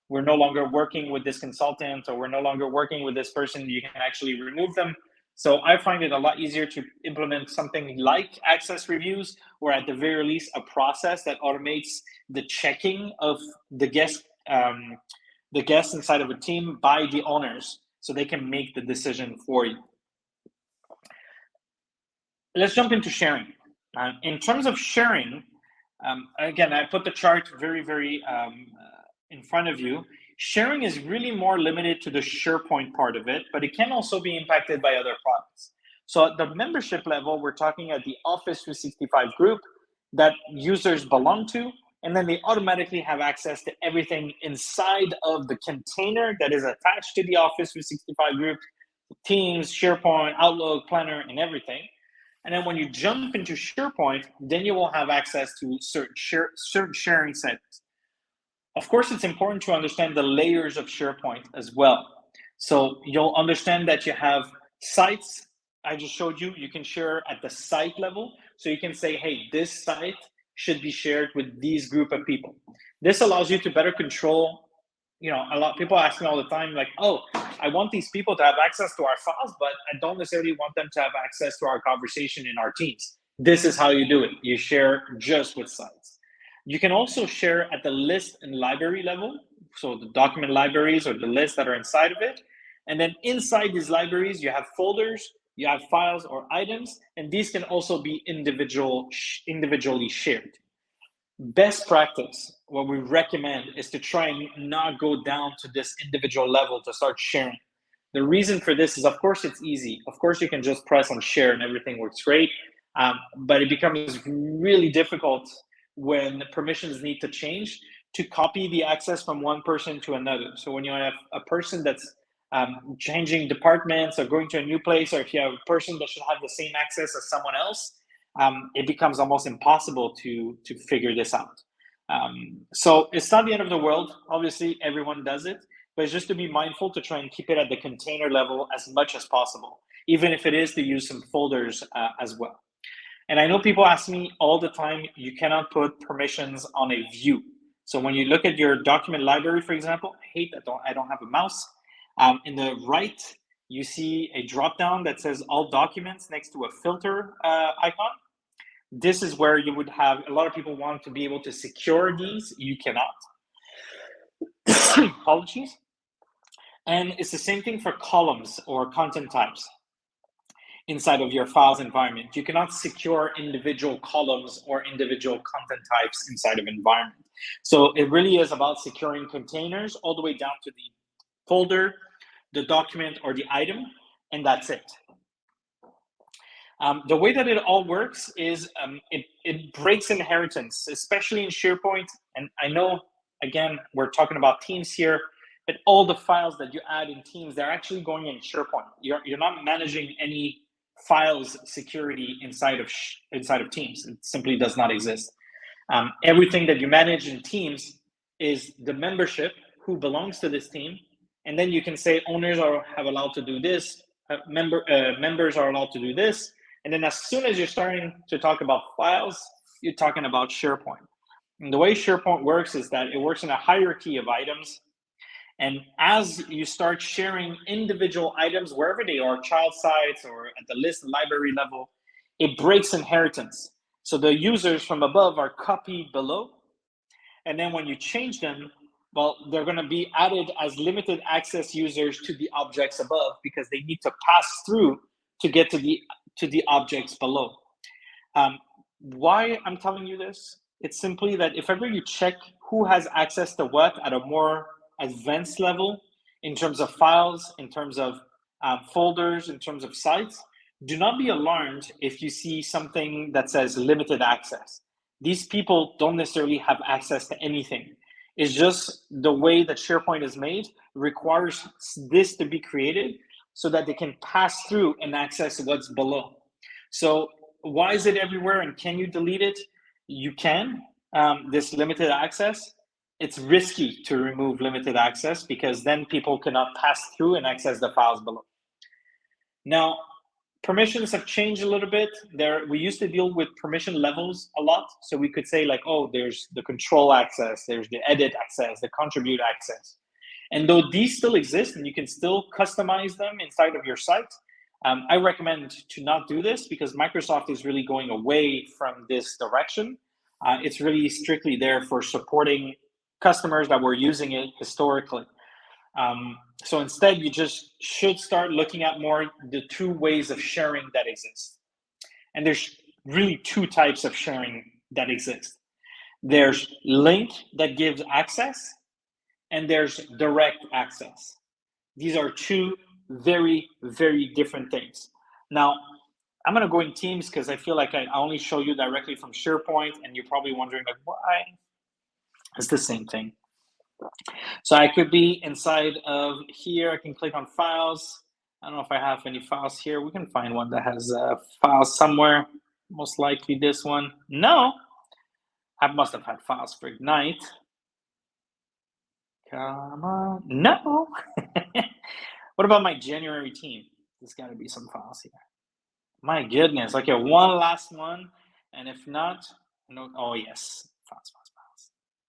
we're no longer working with this consultant, or we're no longer working with this person. You can actually remove them. So I find it a lot easier to implement something like access reviews, or at the very least, a process that automates the checking of the guests inside of a team by the owners. so they can make the decision for you. Let's jump into sharing. In terms of sharing, again, I put the chart very in front of you. Sharing is really more limited to the SharePoint part of it, but it can also be impacted by other products. So at the membership level, we're talking at the Office 365 group that users belong to, and then they automatically have access to everything inside of the container that is attached to the Office 365 group, Teams, SharePoint, Outlook, Planner, and everything. And then when you jump into SharePoint, then you will have access to certain sharing settings. Of course, it's important to understand the layers of SharePoint as well. So you'll understand that you have sites. I just showed you, you can share at the site level. So you can say, hey, this site should be shared with these group of people. This allows you to better control, a lot of people ask me all the time, like, oh, I want these people to have access to our files, but I don't necessarily want them to have access to our conversation in our teams. This is how you do it. You share just with sites. You can also share at the list and library level. So the document libraries or the lists that are inside of it. And then inside these libraries, you have folders, you have files or items, and these can also be individually shared. Best practice, what we recommend is to try and not go down to this individual level to start sharing. The reason for this is, of course, it's easy. Of course, you can just press on share and everything works great, but it becomes really difficult when permissions need to change to copy the access from one person to another. So when you have a person that's changing departments or going to a new place, or if you have a person that should have the same access as someone else, it becomes almost impossible to figure this out. So it's not the end of the world. Obviously, everyone does it, but it's just to be mindful to try and keep it at the container level as much as possible, even if it is to use some folders as well. And I know people ask me all the time, you cannot put permissions on a view. So when you look at your document library, for example, I hate that I don't have a mouse. In the right, you see a drop-down that says all documents next to a filter icon. This is where you would have, a lot of people want to be able to secure these. You cannot. Apologies. And it's the same thing for columns or content types inside of your files environment. You cannot secure individual columns or individual content types inside of environment. So it really is about securing containers all the way down to the folder, the document, or the item, and that's it. The way that it all works is it breaks inheritance, especially in SharePoint. And I know, again, we're talking about Teams here, but all the files that you add in Teams, they're actually going in SharePoint. You're not managing any files security inside of Teams. It simply does not exist. Everything that you manage in Teams is the membership, who belongs to this team, and then you can say owners have allowed to do this, members are allowed to do this, and then as soon as you're starting to talk about files, you're talking about SharePoint. And the way SharePoint works is that it works in a hierarchy of items. And as you start sharing individual items, wherever they are, child sites or at the list and library level, it breaks inheritance. So the users from above are copied below. And then when you change them, well, they're going to be added as limited access users to the objects above because they need to pass through to get to the objects below. Why I'm telling you this? It's simply that if ever you check who has access to what at a more advanced level in terms of files, in terms of folders, in terms of sites, do not be alarmed if you see something that says limited access. These people don't necessarily have access to anything. It's just the way that SharePoint is made requires this to be created so that they can pass through and access what's below. So why is it everywhere and can you delete it? You can, this limited access. It's risky to remove limited access because then people cannot pass through and access the files below. Now, permissions have changed a little bit. We used to deal with permission levels a lot. So we could say like, oh, there's the control access, there's the edit access, the contribute access. And though these still exist and you can still customize them inside of your site, I recommend to not do this because Microsoft is really going away from this direction. It's really strictly there for supporting customers that were using it historically. So instead, you just should start looking at more the two ways of sharing that exist. And there's really two types of sharing that exist. There's link that gives access, and there's direct access. These are two very, very different things. Now, I'm going to go in Teams because I feel like I only show you directly from SharePoint, and you're probably wondering, like, why? It's the same thing. So I could be inside of here. I can click on files. I don't know if I have any files here. We can find one that has files somewhere. Most likely this one. No, I must have had files for Ignite. Come on. No. What about my January team? There's got to be some files here. My goodness. Okay, one last one. And if not, no. Oh, yes. Files.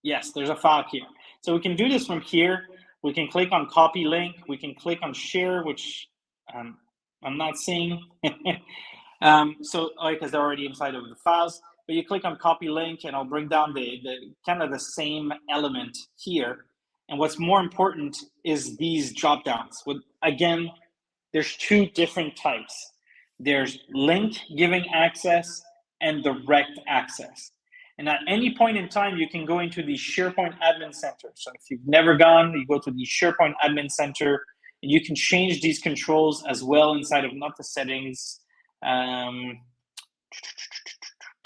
Yes, there's a file here. So we can do this from here. We can click on copy link. We can click on share, which I'm not seeing. So because they're already inside of the files. But you click on copy link, and I'll bring down the kind of the same element here. And what's more important is these drop downs. Again, there's two different types. There's link giving access and direct access. And at any point in time, you can go into the SharePoint Admin Center. So if you've never gone, you go to the SharePoint Admin Center, and you can change these controls as well inside of not the settings,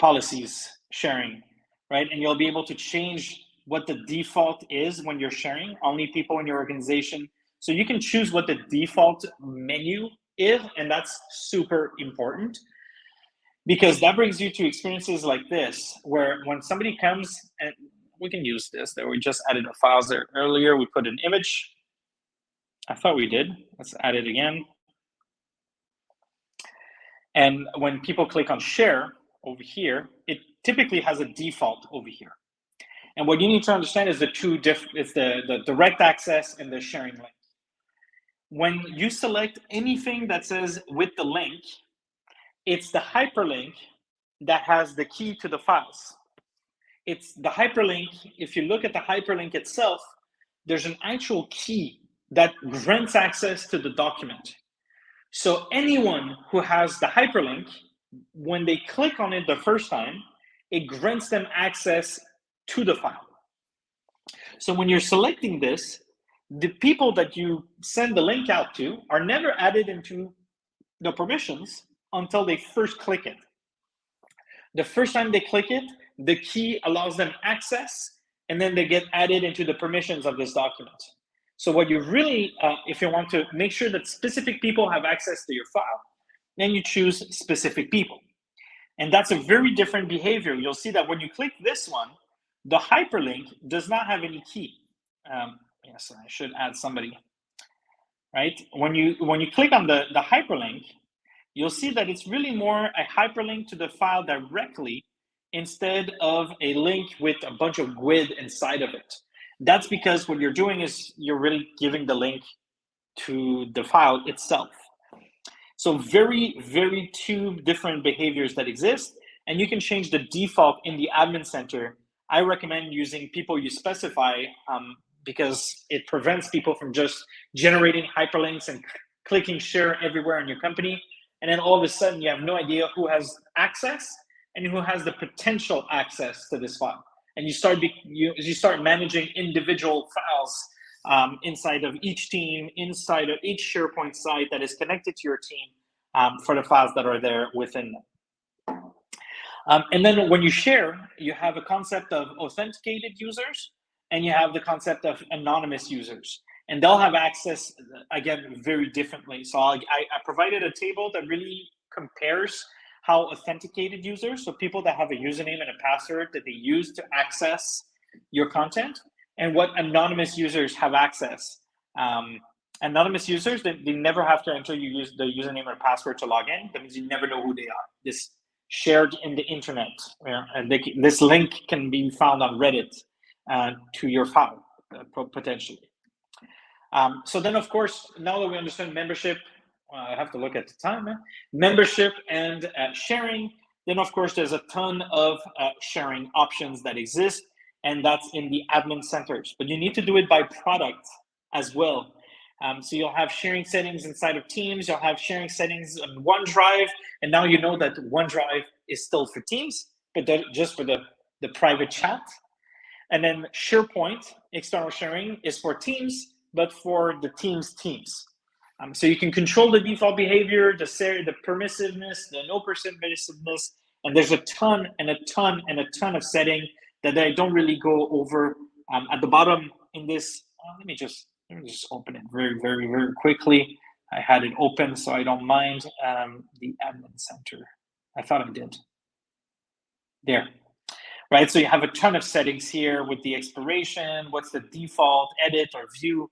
policies sharing, right? And you'll be able to change what the default is when you're sharing, only people in your organization. So you can choose what the default menu is, and that's super important. Because that brings you to experiences like this, where when somebody comes, and we can use this, that we just added a file there earlier, we put an image. I thought we did. Let's add it again. And when people click on share over here, it typically has a default over here. And what you need to understand is it's the direct access and the sharing link. When you select anything that says with the link, it's the hyperlink that has the key to the files. It's the hyperlink. If you look at the hyperlink itself, there's an actual key that grants access to the document. So anyone who has the hyperlink, when they click on it the first time, it grants them access to the file. So when you're selecting this, the people that you send the link out to are never added into the permissions until they first click it. The first time they click it, the key allows them access, and then they get added into the permissions of this document. So what you really, if you want to make sure that specific people have access to your file, then you choose specific people. And that's a very different behavior. You'll see that when you click this one, the hyperlink does not have any key. Yes, I should add somebody, right? When you click on the hyperlink, you'll see that it's really more a hyperlink to the file directly instead of a link with a bunch of GUID inside of it. That's because what you're doing is you're really giving the link to the file itself. So very, very two different behaviors that exist, and you can change the default in the admin center. I recommend using people you specify because it prevents people from just generating hyperlinks and clicking share everywhere in your company. And then all of a sudden you have no idea who has access and who has the potential access to this file. And you start managing individual files inside of each team, inside of each SharePoint site that is connected to your team for the files that are there within them. And then when you share, you have a concept of authenticated users and you have the concept of anonymous users. And they'll have access, again, very differently. So I provided a table that really compares how authenticated users, so people that have a username and a password that they use to access your content, and what anonymous users have access. Anonymous users, they never have to enter the username or password to log in. That means you never know who they are. This shared in the internet. And this link can be found on Reddit to your file, potentially. So then, of course, now that we understand membership, I have to look at the time, membership and sharing, then of course there's a ton of sharing options that exist, and that's in the admin centers. But you need to do it by product as well. So you'll have sharing settings inside of Teams, you'll have sharing settings on OneDrive, and now you know that OneDrive is still for Teams, but just for the private chat. And then SharePoint external sharing is for Teams, but for the Teams. So you can control the default behavior, the permissiveness, the no permissiveness, and there's a ton of setting that I don't really go over. At the bottom in this, let me just open it very quickly. I had it open, so I don't mind. The admin center. I thought I did. There. Right, so you have a ton of settings here with the expiration, what's the default edit or view,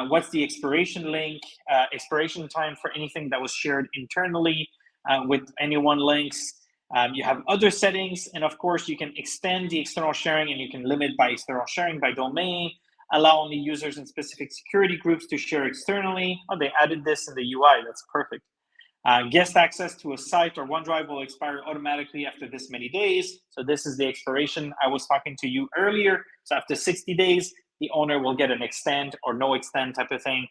what's the expiration link, expiration time for anything that was shared internally with any one links. You have other settings, and of course you can extend the external sharing, and you can limit by external sharing by domain, allow only users in specific security groups to share externally. Oh, they added this in the UI, that's perfect. Guest access to a site or OneDrive will expire automatically after this many days. So this is the expiration I was talking to you earlier. So after 60 days, the owner will get an extend or no extend type of thing.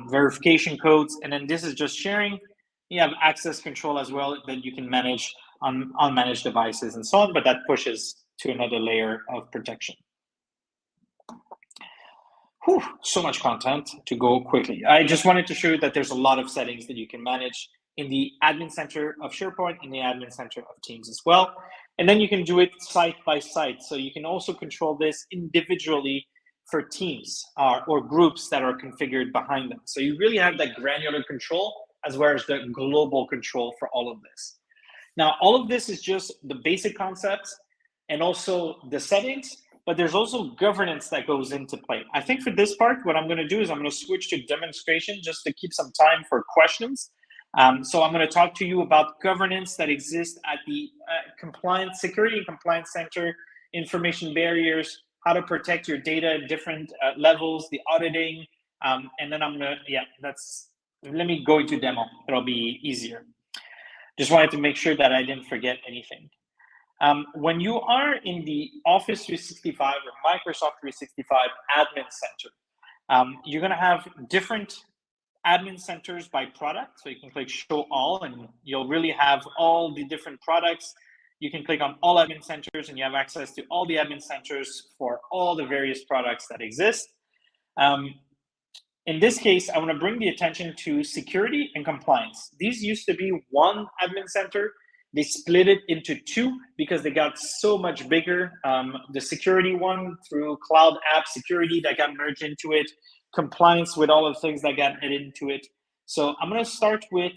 Verification codes, and then this is just sharing. You have access control as well that you can manage on unmanaged devices and so on, but that pushes to another layer of protection. Whew, so much content to go quickly. I just wanted to show you that there's a lot of settings that you can manage in the admin center of SharePoint, in the admin center of Teams as well. And then you can do it site by site. So you can also control this individually for teams or groups that are configured behind them. So you really have that granular control as well as the global control for all of this. Now, all of this is just the basic concepts and also the settings, but there's also governance that goes into play. I think for this part, what I'm going to do is I'm going to switch to demonstration just to keep some time for questions. So I'm going to talk to you about governance that exists at the compliance, security and compliance center, information barriers, how to protect your data at different levels, the auditing, and then I'm going to, let me go into demo. It'll be easier. Just wanted to make sure that I didn't forget anything. When you are in the Office 365 or Microsoft 365 admin center, you're going to have different admin centers by product. So you can click show all, and you'll really have all the different products. You can click on all admin centers, and you have access to all the admin centers for all the various products that exist. In this case, I want to bring the attention to security and compliance. These used to be one admin center. They split it into two because they got so much bigger. The security one through cloud app security that got merged into it, compliance with all of the things that got added into it. So I'm going to start with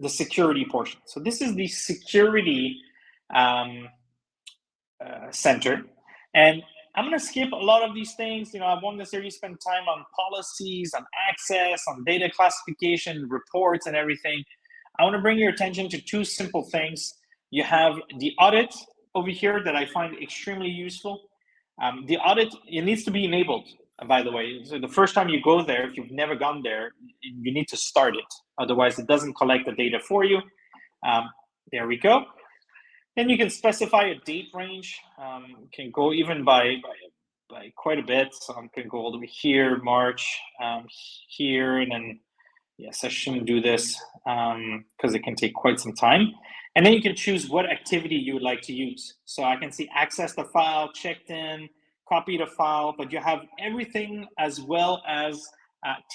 the security portion. So this is the security center. And I'm going to skip a lot of these things. You know, I won't necessarily spend time on policies, on access, on data classification, reports, and everything. I want to bring your attention to two simple things. You have the audit over here that I find extremely useful. The audit, it needs to be enabled, by the way. So the first time you go there, if you've never gone there, you need to start it. Otherwise, it doesn't collect the data for you. There we go. Then you can specify a date range. You can go even by quite a bit. So I'm going to go all the way here, March, here, and then yes, I shouldn't do this because it can take quite some time. And then you can choose what activity you would like to use. So I can see access the file, checked in, copy the file, but you have everything as well as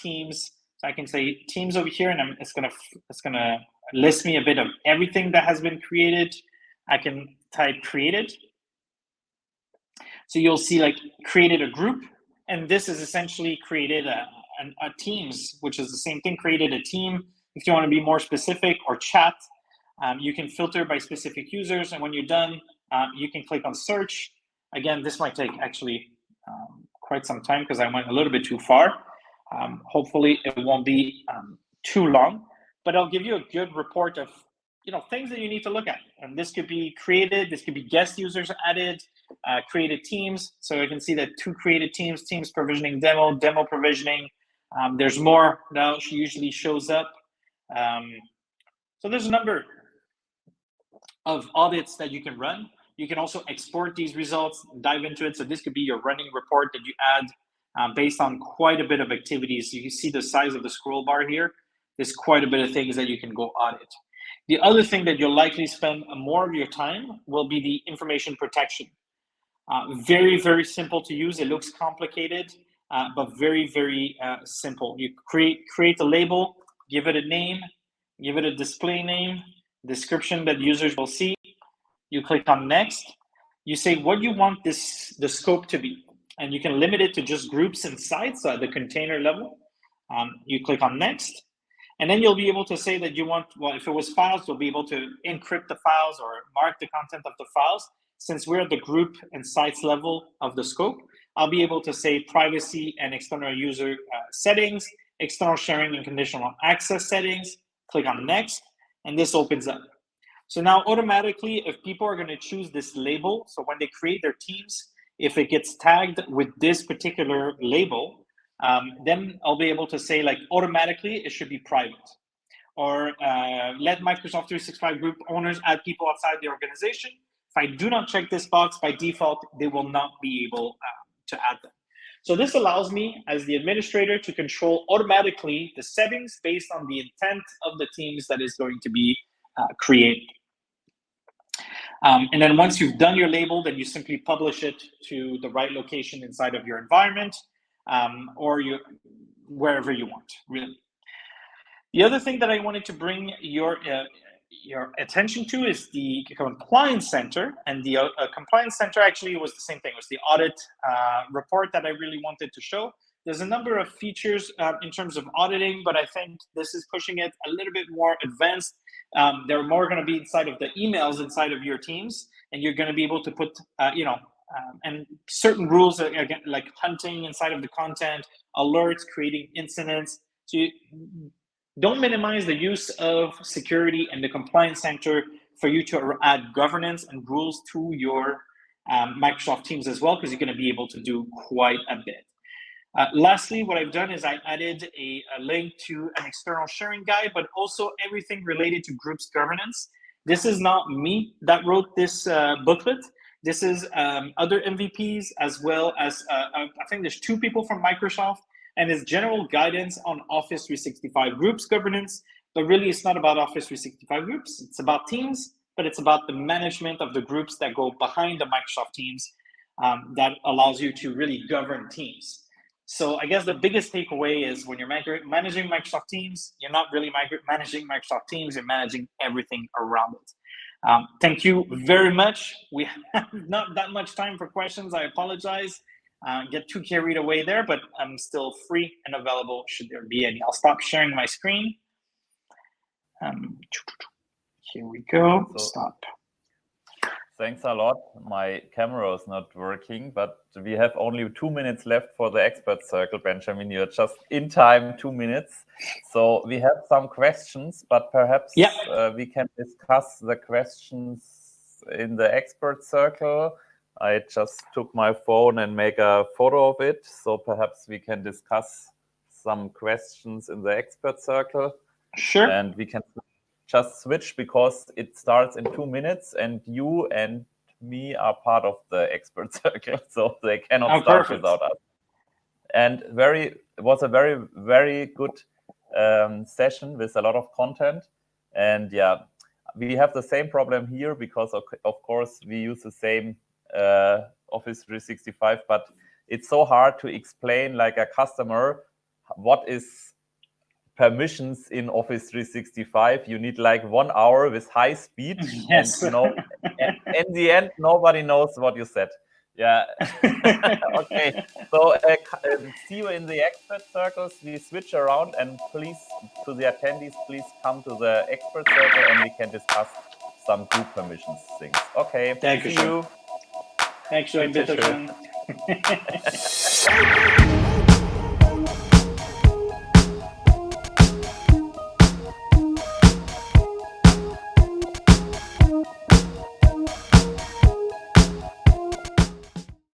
Teams. So I can say Teams over here, and it's gonna list me a bit of everything that has been created. I can type created. So you'll see like created a group, and this is essentially created a Teams, which is the same thing, created a team. If you want to be more specific, or chat, you can filter by specific users, and when you're done, you can click on search. Again, this might take actually quite some time because I went a little bit too far. Hopefully it won't be too long, but I'll give you a good report of things that you need to look at. And this could be created, this could be guest users added, created teams. So you can see that 2 created teams, teams provisioning demo provisioning. There's more now, she usually shows up. So there's a number of audits that you can run. You can also export these results, dive into it. So this could be your running report that you add based on quite a bit of activities. You can see the size of the scroll bar here. There's quite a bit of things that you can go audit. The other thing that you'll likely spend more of your time will be the information protection. Very, very simple to use. It looks complicated, but very, very simple. You create a label, give it a name, give it a display name, description that users will see. You click on next. You say what you want the scope to be, and you can limit it to just groups and sites at the container level. You click on next, and then you'll be able to say that you want, well, if it was files, you'll be able to encrypt the files or mark the content of the files. Since we're at the group and sites level of the scope, I'll be able to say privacy and external user settings, external sharing and conditional access settings, click on next, and this opens up. So now automatically, if people are gonna choose this label, so when they create their teams, if it gets tagged with this particular label, then I'll be able to say like automatically it should be private. Or let Microsoft 365 group owners add people outside the organization. If I do not check this box, by default, they will not be able to add them. So this allows me as the administrator to control automatically the settings based on the intent of the teams that is going to be created. And then once you've done your label, then you simply publish it to the right location inside of your environment or wherever you want, really. The other thing that I wanted to bring your attention to is the compliance center. And the compliance center actually was the same thing. It was the audit report that I really wanted to show. There's a number of features in terms of auditing, but I think this is pushing it a little bit more advanced. They're more going to be inside of the emails inside of your teams, and you're going to be able to put, and certain rules again, like hunting inside of the content, alerts, creating incidents. So you don't minimize the use of security and the compliance center for you to add governance and rules to your Microsoft Teams as well, because you're going to be able to do quite a bit. Lastly, what I've done is I added a link to an external sharing guide, but also everything related to groups governance. This is not me that wrote this booklet. This is other MVPs, as well as I think there's 2 people from Microsoft, and it's general guidance on Office 365 groups governance. But really, it's not about Office 365 groups. It's about Teams, but it's about the management of the groups that go behind the Microsoft Teams that allows you to really govern teams. So I guess the biggest takeaway is when you're managing Microsoft Teams, you're not really managing Microsoft Teams, you're managing everything around it. Thank you very much. We have not that much time for questions. I apologize. Get too carried away there, but I'm still free and available should there be any. I'll stop sharing my screen. Here we go. Stop. Thanks a lot. My camera is not working, but we have only 2 minutes left for the expert circle, Benjamin. You're just in time, 2 minutes. So we have some questions, but perhaps we can discuss the questions in the expert circle. I just took my phone and make a photo of it. So perhaps we can discuss some questions in the expert circle. Sure. And we can just switch because it starts in 2 minutes and you and me are part of the expert circle, so they cannot start without us. And it was a very, very good session with a lot of content. And yeah, we have the same problem here because of course we use the same Office 365, but it's so hard to explain like a customer what is permissions in Office 365. You need like 1 hour with high speed. Yes. And in the end, nobody knows what you said. Yeah. Okay. So see you in the expert circles. We switch around, and please, to the attendees, please come to the expert circle and we can discuss some group permissions things. Okay. Thank you. See you. Thanks, Bitteschön.